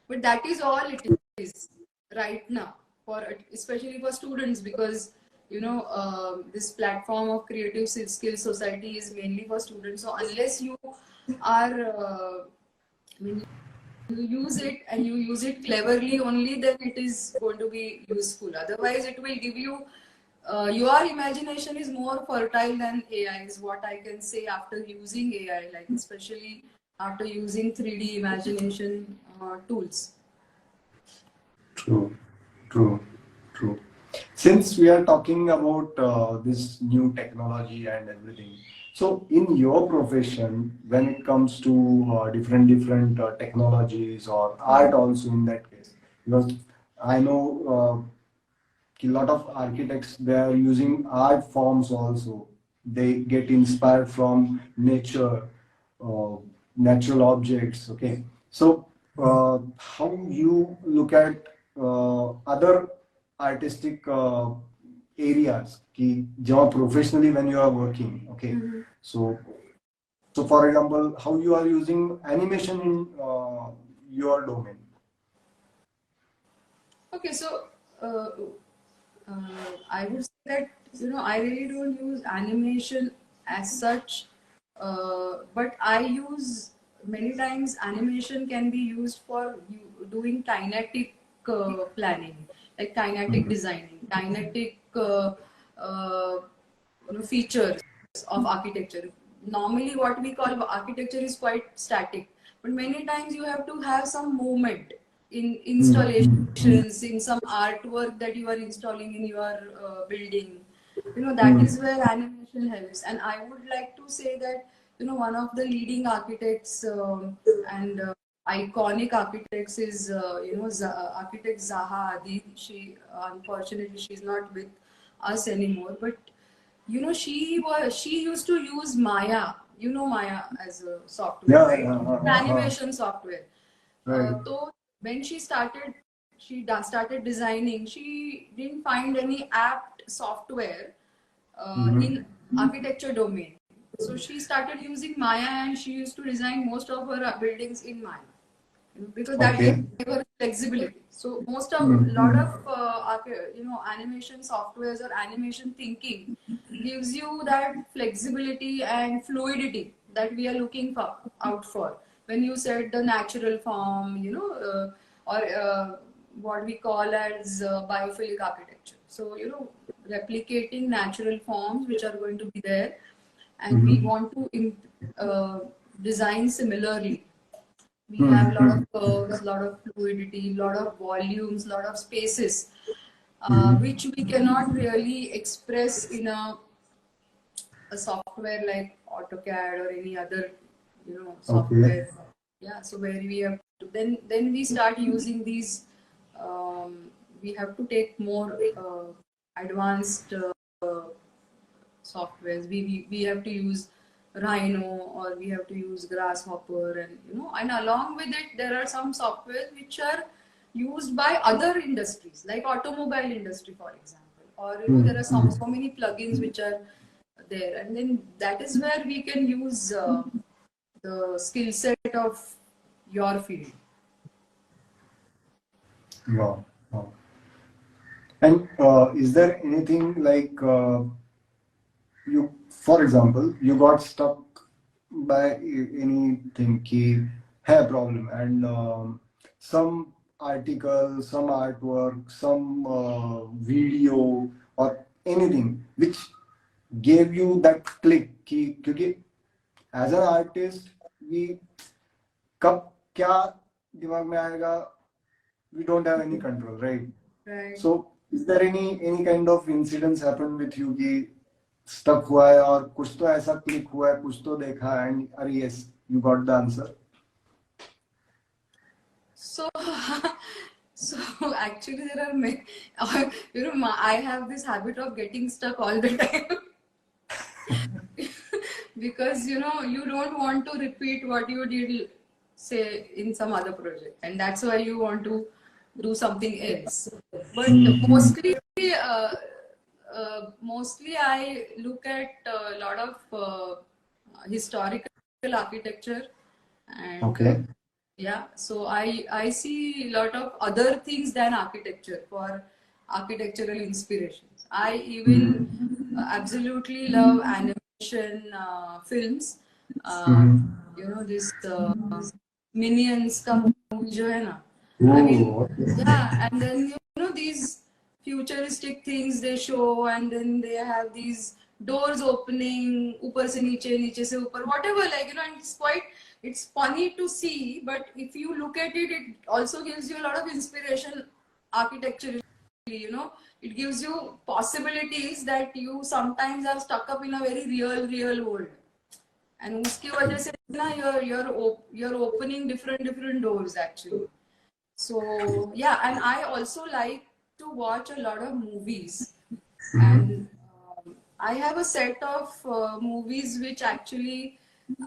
But that is all it is right now, for especially for students, because this platform of Creative Skills Society is mainly for students. So unless you are you use it and you use it cleverly only, then it is going to be useful. Otherwise it will give you your imagination is more fertile than AI, is what I can say after using AI, like especially after using 3D imagination tools. True. Since we are talking about this new technology and everything, so in your profession, when it comes to different technologies or art also in that case, because I know a lot of architects, they are using art forms also. They get inspired from nature, uh, natural objects. Okay, so how you look at other artistic areas कि जहाँ professionally when you are working. Okay, so for example, how you are using animation in your domain? Okay, so I would say that I really don't use animation as such, but I use many times animation can be used for doing kinetic planning, like kinetic designing, kinetic features of architecture. Normally, what we call architecture is quite static, but many times you have to have some movement. in installations, in some artwork that you are installing in your building. That is where animation helps. And I would like to say that, one of the leading architects and iconic architects is, architect Zaha Hadid. She, unfortunately, she's not with us anymore. But, she used to use Maya. You know Maya as a software, Yeah, right? yeah, Animation software. right. So when started designing, she didn't find any apt software in architecture domain. So she started using Maya, and she used to design most of her buildings in Maya, because that gave Okay. her flexibility. So most of lot Mm-hmm. of animation softwares or animation thinking gives you that flexibility and fluidity that we are looking for out for when you said the natural form, or what we call as biophilic architecture. So replicating natural forms which are going to be there, and we Mm-hmm. want to design similarly. We have a lot Mm-hmm. of curves, a lot of fluidity, a lot of volumes, a lot of spaces, Mm-hmm. which we cannot really express in a software like AutoCAD or any other, Okay. software. Yeah, so where we have to, then we start using these. Um, we have to take more advanced softwares. We have to use Rhino, or we have to use Grasshopper, and and along with it there are some softwares which are used by other industries like automobile industry, for example, or there are so many plugins which are there, and then that is where we can use the skill set of your field. Wow. Wow. And is there anything like you, for example, you got stuck by anything, ki hai problem, and some article, some artwork, some video, or anything which gave you that click कि क्योंकि as an artist we कब क्या दिमाग में आएगा, we don't have any control, right? Right. So is there any kind of incidents happen with you कि stuck हुआ है और कुछ तो ऐसा click हुआ है, कुछ तो देखा and अरे yes, you got the answer. So, so actually, there are many. I have this habit of getting stuck all the time because you don't want to repeat what you did, say, in some other project, and that's why you want to do something else. But mostly I look at a lot of historical architecture, and Okay. yeah, so I see a lot of other things than architecture for architectural inspirations. I even absolutely love animation films. Uh, this Minions का movie जो है ना, I mean, Oh, okay. yeah, and then these futuristic things they show, and then they have these doors opening, ऊपर से नीचे, नीचे से ऊपर, whatever, like and it's funny to see, but if you look at it, it also gives you a lot of inspiration architecturally. It gives you possibilities that you sometimes are stuck up in a very real world, and उसकी वजह से ना you're opening different doors actually. So yeah, and I also like to watch a lot of movies, and I have a set of movies which actually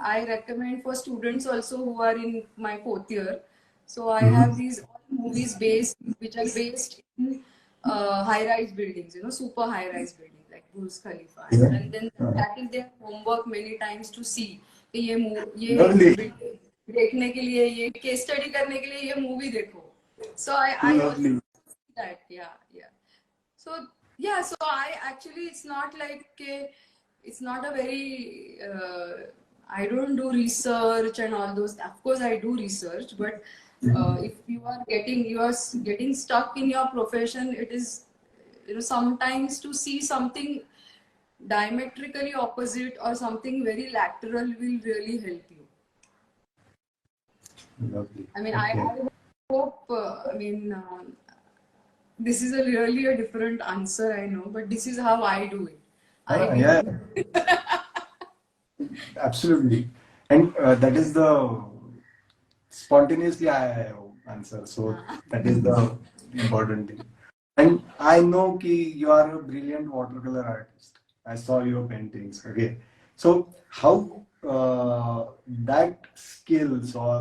I recommend for students also who are in my fourth year. So I have these all movies which are based in high-rise buildings, super high-rise buildings like Burj Khalifa, Yeah. and then that is their homework many times to see कि ये Lovely. building देखने के लिए, ये case study करने के लिए ये मूवी देखो. So I also Lovely. see that, yeah. So yeah, so I actually, it's not like it's not a very I don't do research and all those. Of course I do research, but if you are getting stuck in your profession, it is sometimes to see something diametrically opposite or something very lateral will really help you. Lovely. I mean, Okay. I hope, this is really a different answer, I know, but this is how I do it. I Yeah, do. absolutely. And that is the spontaneously I answer. So that is the important thing. And I know ki you are a brilliant watercolor artist. I saw your paintings. Okay. So how that skills or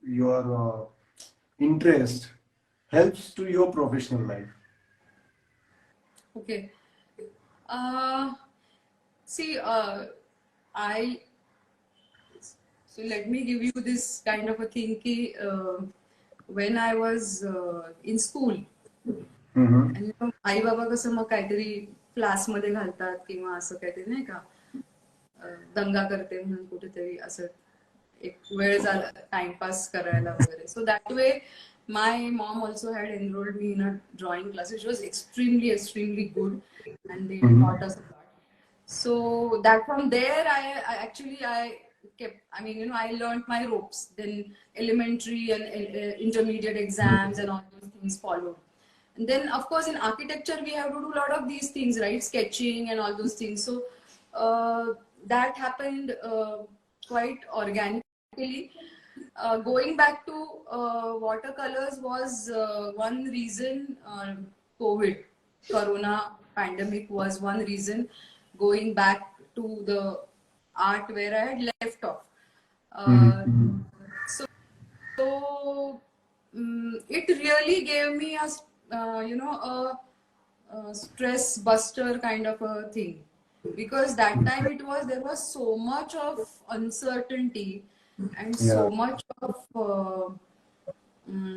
your interest helps to your professional life? Okay. Uh, See, I so let me give you this kind of a thing. Ki, when I was in school, Mm-hmm. आणि आई बाबा कसं मग काहीतरी क्लासमध्ये घालतात किंवा असं काहीतरी नाही का दंगा करते म्हणून कुठेतरी असं एक वेळ झाला टाइमपास करायला वगैरे so that way my mom also had enrolled me in a drawing class which was extremely good and they Mm-hmm. Taught us so that from there I actually I kept, I mean, I learned my ropes. Then elementary and intermediate exams and all those things followed. And then of course in architecture we have to do a lot of these things, right? Sketching and all those things. So that happened quite organically. Going back to watercolors was one reason. COVID, Corona pandemic was one reason. Going back to the art where I had left off. Mm-hmm. So it really gave me a stress buster kind of a thing, because that time there was so much of uncertainty and Yeah. so much of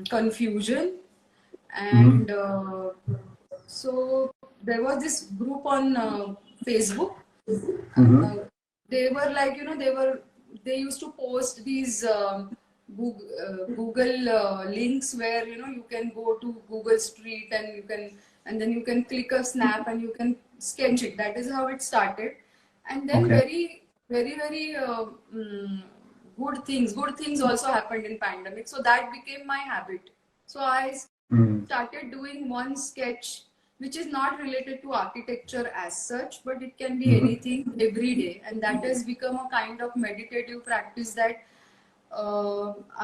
confusion, Mm-hmm. and so there was this group on Facebook. Mm-hmm. uh, they were like, they used to post these Google links where you can go to Google Street and and then you can click a snap and you can sketch it. That is how it started. And then Okay. very good things also happened in pandemic, so that became my habit. So I Mm. started doing one sketch which is not related to architecture as such, but it can be Mm-hmm. anything every day, and that has become a kind of meditative practice that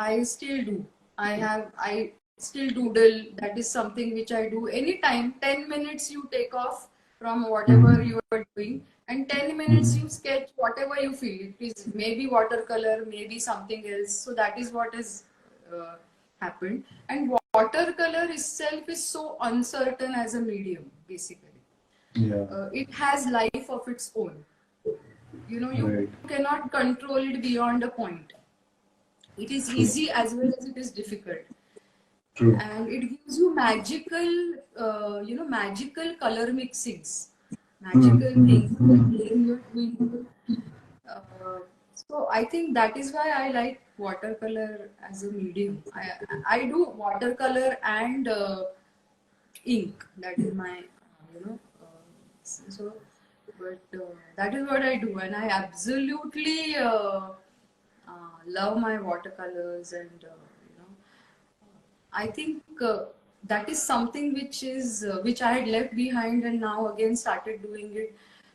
I still do. I still doodle. That is something which I do anytime. 10 minutes you take off from whatever Mm-hmm. you are doing, and 10 minutes Mm-hmm. you sketch whatever you feel. It is maybe watercolor, maybe something else. So that is what has uh, happened. And watercolor itself is so uncertain as a medium, basically. Yeah. It has life of its own. You Right. cannot control it beyond a point. It is True. easy as well as it is difficult, True. and it gives you magical color mixings, magical things Mm-hmm. when you're doing. Uh, so I think that is why I like watercolor as a medium. I do watercolor and ink. That is my so. But that is what I do, and I absolutely love my watercolors, and I think that is something which I had left behind and now again started doing it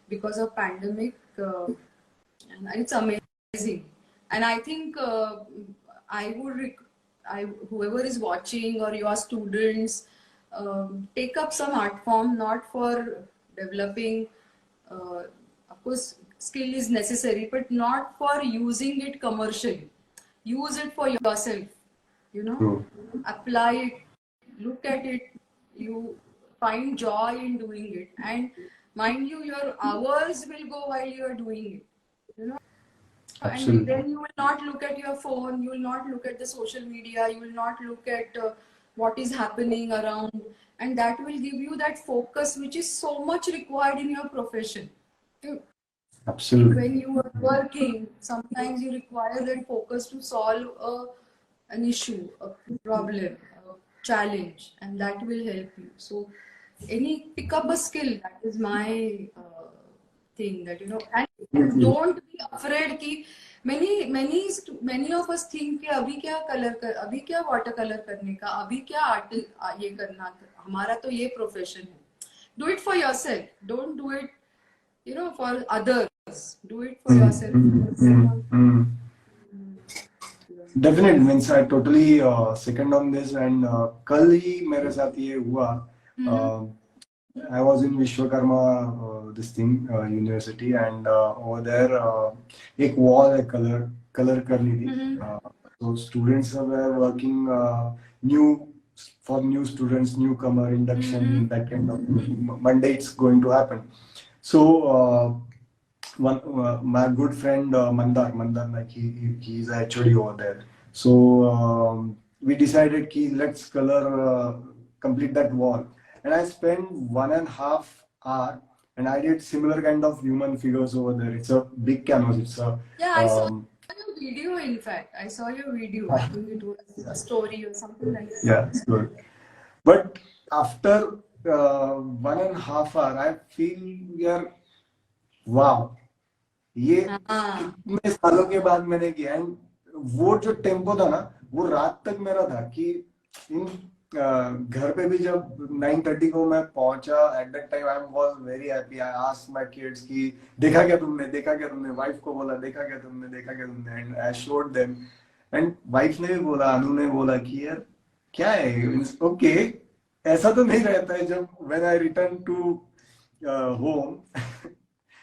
because of pandemic, and it's amazing. And I think I would whoever is watching or your students, take up some art form, not for developing. Uh, of course, skill is necessary, but not for using it commercially. Use it for yourself. You know, True. apply it, look at it, you find joy in doing it, and mind you, your hours will go while you are doing it, and Absolutely. then you will not look at your phone, you will not look at the social media, you will not look at what is happening around, and that will give you that focus which is so much required in your profession. Absolutely. When you are working, sometimes you require that focus to solve an issue, a problem, a challenge, and that will help you. So, pick up a skill. That is my thing. That and Absolutely. don't be afraid ki many of us think कि अभी क्या water color करने का, अभी क्या art ये करना, हमारा तो ये profession है. Do it for yourself. Don't do it, for others. Do it for yourself. Definitely means I totally second on this and कल ही मेरे साथ ये हुआ. I was in Vishwakarma this thing university and over there एक wall है color करनी थी. So students were working new for new students, newcomer induction, that kind of Monday it's going to happen. So my good friend Mandar, like he's actually over there. So we decided ki let's color complete that wall, and I spent 1.5 hours, and I did similar kind of human figures over there. It's a big canvas. It's a Yeah, I saw your video. In fact, I saw your video. I think it was a story or something like that. yeah, it's good. But after 1.5 hours, I feel we are wow. ये कितने सालों के बाद मैंने किया and वो जो tempo था ना वो रात तक मेरा था कि इन घर पे भी जब 9:30 को मैं पहुंचा eight that time I was very happy. I asked my kids कि देखा क्या तुमने वाइफ को बोला देखा क्या तुमने and I showed them and wife ने भी बोला अनु ने बोला कि यार क्या है ओके ऐसा तो नहीं रहता है जब when I return to home.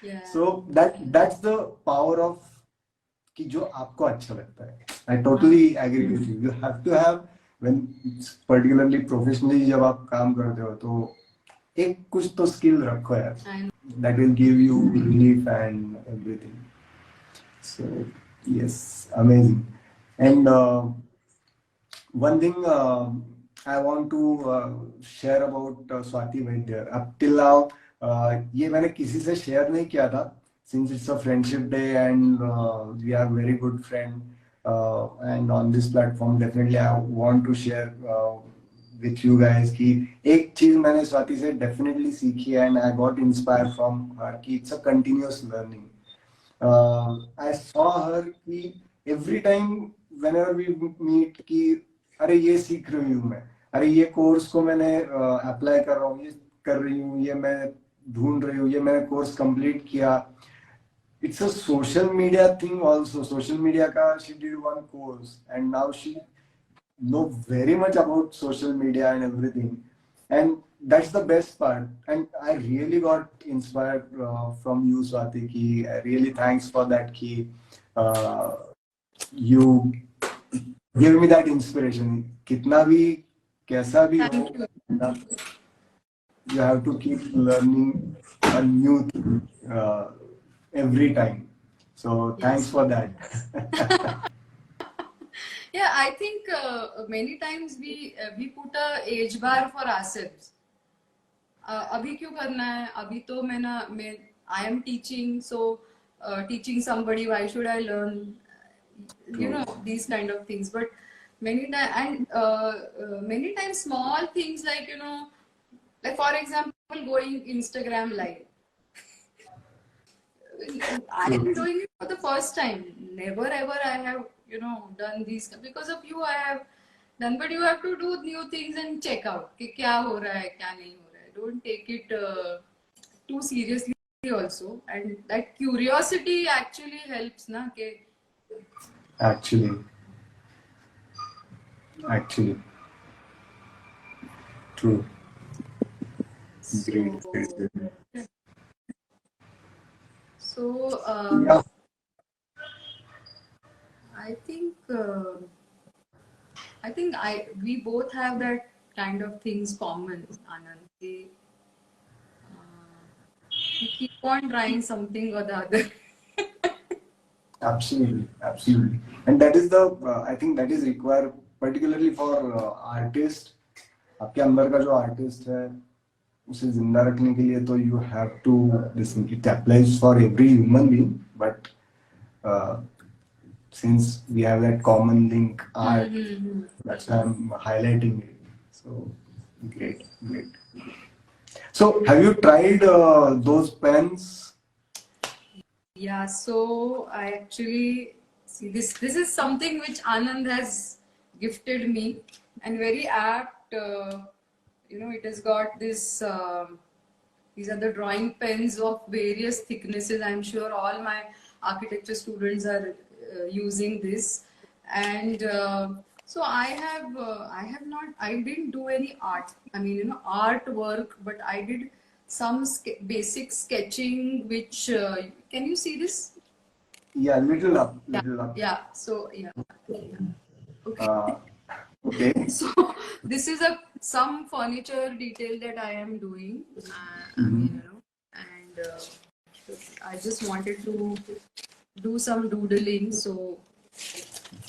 Yeah. So that's the power of कि जो आपको अच्छा लगता है. I totally agree with you. You have to have when particularly professionally जब आप काम करते हो तो एक कुछ तो skill रखो यार. That will give you relief and everything. So yes, amazing. And one thing I want to share about Swati Vaidya. Up till now ये मैंने किसी से शेयर नहीं किया था since it's a friendship day and we are very good friend and on this platform definitely I want to share with you guys कि एक चीज मैंने स्वाति से definitely सीखी है and I got inspired from her कि it's a continuous learning. I saw her कि every time whenever we meet कि अरे ये सीख रही हूँ मैं, अरे ये कोर्स को मैंने अप्लाई कर रहा हूँ, ये कर रही हूँ, ये मैं ढूंढ रही हूँ, ये मैंने कोर्स कंप्लीट किया. It's a social media thing also. Social media का she did one course and now she know very much about social media and everything. And that's the best part. And I really got inspired from you, Swati. Ki really thanks for that. Ki you give me that inspiration. कितना भी कैसा भी हो, you have to keep learning a new thing every time. So thanks for that. Yeah, I think many times we put a age bar for ourselves. अभी क्यों करना है? अभी तो I am teaching, so teaching somebody, why should I learn? These kind of things. But many times small things like like for example going Instagram live. I am doing it for the first time. Never ever I have done these because of you. I have done, but you have to do new things and check out कि क्या हो रहा है क्या नहीं हो रहा है. Don't take it too seriously also, and that curiosity actually helps ना कि Actually, true. Great. So Yeah. I think we both have that kind of things common, Anand. We keep on trying something or the other. Absolutely. And that is the I think that is required particularly for artist. आपके अंदर का जो artist है उसे जिंदा रखने के लिए तो you have to listen. It applies for every human being, but since we have that common link art, that's why I'm highlighting it. So great. So have you tried those pens? Yeah, so I actually See, this is something which Anand has gifted me, and very apt. It has got this. These are the drawing pens of various thicknesses. I'm sure all my architecture students are using this, and so I have not. I didn't do any art. I mean, artwork, but I did some basic sketching. Which can you see this? Yeah, little up, Yeah, little up. yeah. So yeah. Okay. Uh, okay. So this is some furniture detail that I am doing. And I just wanted to do some doodling. So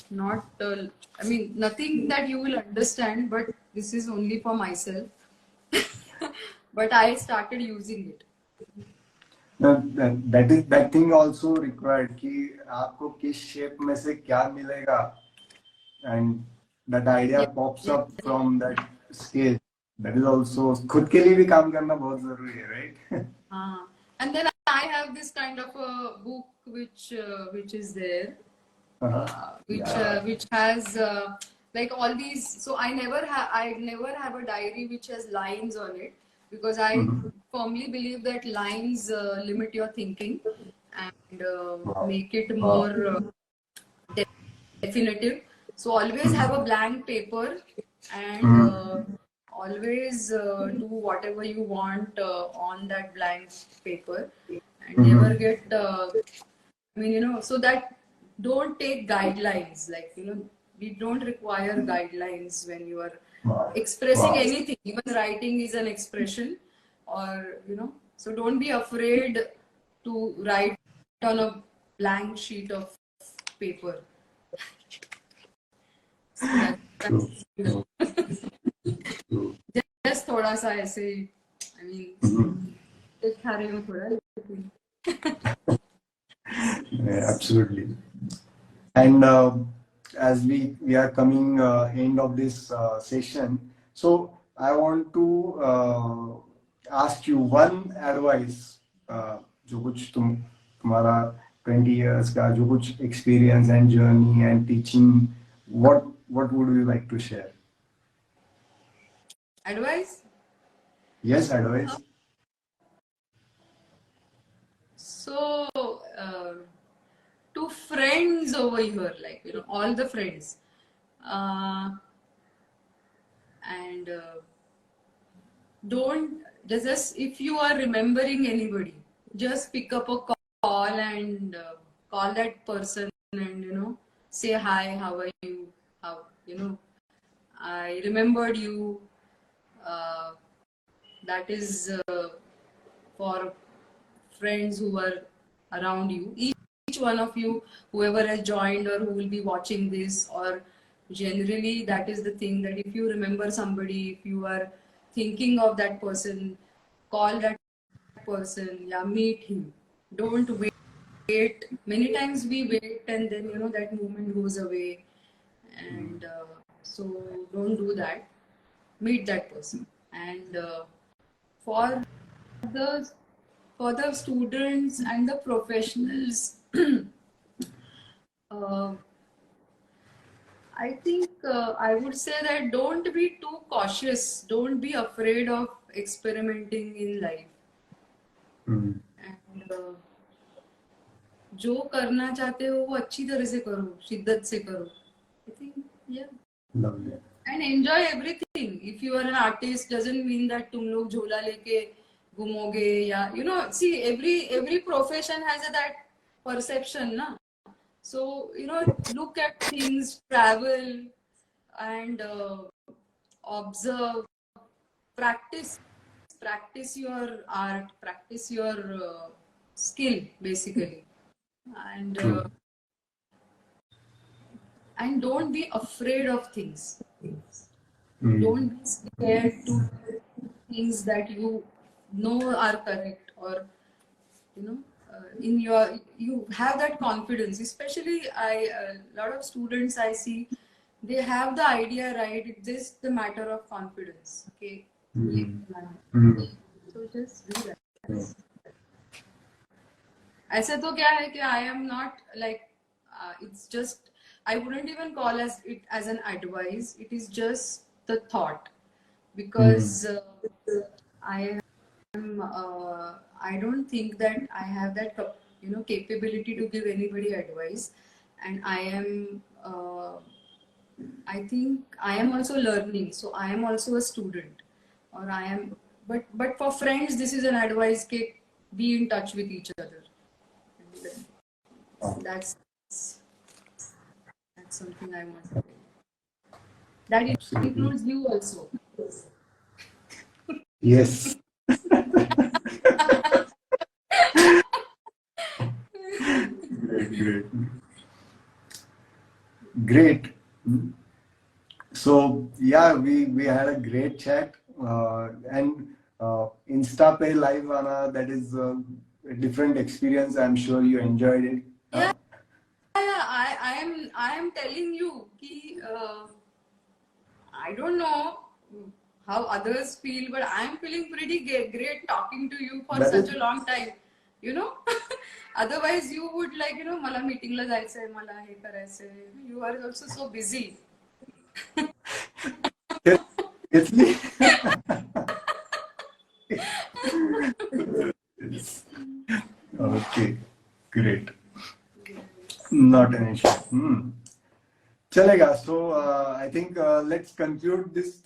not, I mean, nothing that you will understand, but this is only for myself. But I started using it. No, that thing also required कि आपको किस shape में से क्या मिलेगा, and that idea Yeah, pops yeah, up from that scale. That is also खुद के लिए भी काम करना बहुत जरूरी है, right? And then I have this kind of a book which is there. Which has like all these. So I never have a diary which has lines on it, because I firmly believe that lines limit your thinking and make it more definitive. So always have a blank paper and always do whatever you want on that blank paper, and never get so that don't take guidelines, like we don't require guidelines when you are expressing anything. Even writing is an expression, or so don't be afraid to write on a blank sheet of paper. So that's just थोड़ा सा ऐसे, I mean, दिखा रही हूँ थोड़ा, लेकिन Yeah, absolutely. And as we are coming end of this session, so I want to ask you one advice, जो कुछ तुम्हारा 20 years का जो कुछ experience and journey and teaching, what would you like to share? advice. Yes, advice. So to friends over here, like all the friends, and don't just if you are remembering anybody, just pick up a call and call that person and say hi, how are you, how I remembered you. That is for friends who are around you. Each one of you, whoever has joined or who will be watching this, or generally, that is the thing, that if you remember somebody, if you are thinking of that person, call that person, yeah, meet him. Don't wait. Many times we wait and then that moment goes away, and so don't do that. Meet that person. And for the for the students and the professionals, I think I would say that don't be too cautious. Don't be afraid of experimenting in life. And जो करना चाहते हो वो अच्छी तरह से करो, शिद्दत से करो. I think, yeah. Lovely. And enjoy everything. If you are an artist, doesn't mean that तुम लोग झोला लेके घूमोगे, या see every profession has that perception, na. So look at things, travel, and observe, practice your art, practice your skill, basically, and don't be afraid of things. Don't be scared to do things that you know are correct, or you have that confidence. Especially a lot of students I see, they have the idea right. It's just the matter of confidence. Okay. So just do that. ऐसे तो क्या है कि I am not like it's it's just, I wouldn't even call it as an advice. It is just the thought, because I am I don't think that I have that capability to give anybody advice, and I think I am also learning, so I am also a student, or I am. But for friends, this is an advice: be in touch with each other. That's something I want to say. That Absolutely. includes you also. Yes. Great, great, great. So yeah, we had a great chat, and Insta Pay live, Anna, that is a different experience. I'm sure you enjoyed it. Yeah, yeah, I am telling you, I don't know how others feel, but I'm feeling pretty great talking to you for That such is a long time. You know, otherwise you would मला मीटिंगला जायचंय, मला हे करायचंय. You are also so busy. yes, it's me. Yes. Okay, great. Not an issue. Chalega. So I think let's conclude this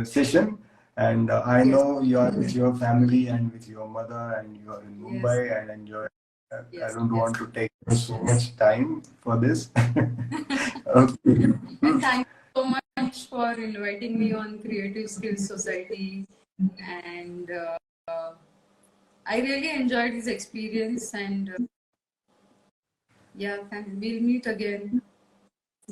session. And I Yes, know you are with your family and with your mother, and you are in yes, Mumbai and enjoy. I yes, don't yes. want to take so much time for this. Okay. And thank you so much for inviting me on Creative Skills Society. And I really enjoyed this experience. And yeah, we'll meet again.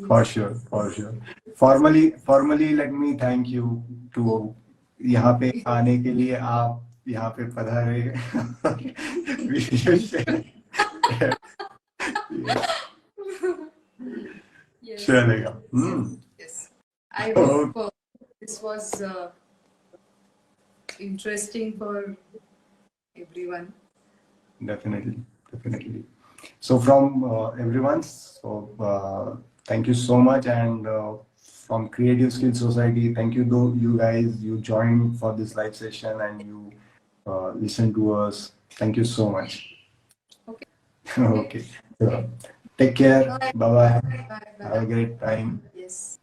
For Yes. sure, for sure. Formally, let me thank you to यहाँ पे आने के लिए आप यहाँ पे पधारे video share Yes, चलेगा yes, yes. I Oh, hope this was interesting for everyone. definitely, definitely. So from everyone, so thank you so much, and from Creative Skills Society, thank you though you guys you joined for this live session and you listen to us. Thank you so much. Okay. Okay. So, take care. Bye. Bye bye. Bye. Have a Bye. great time. Yes.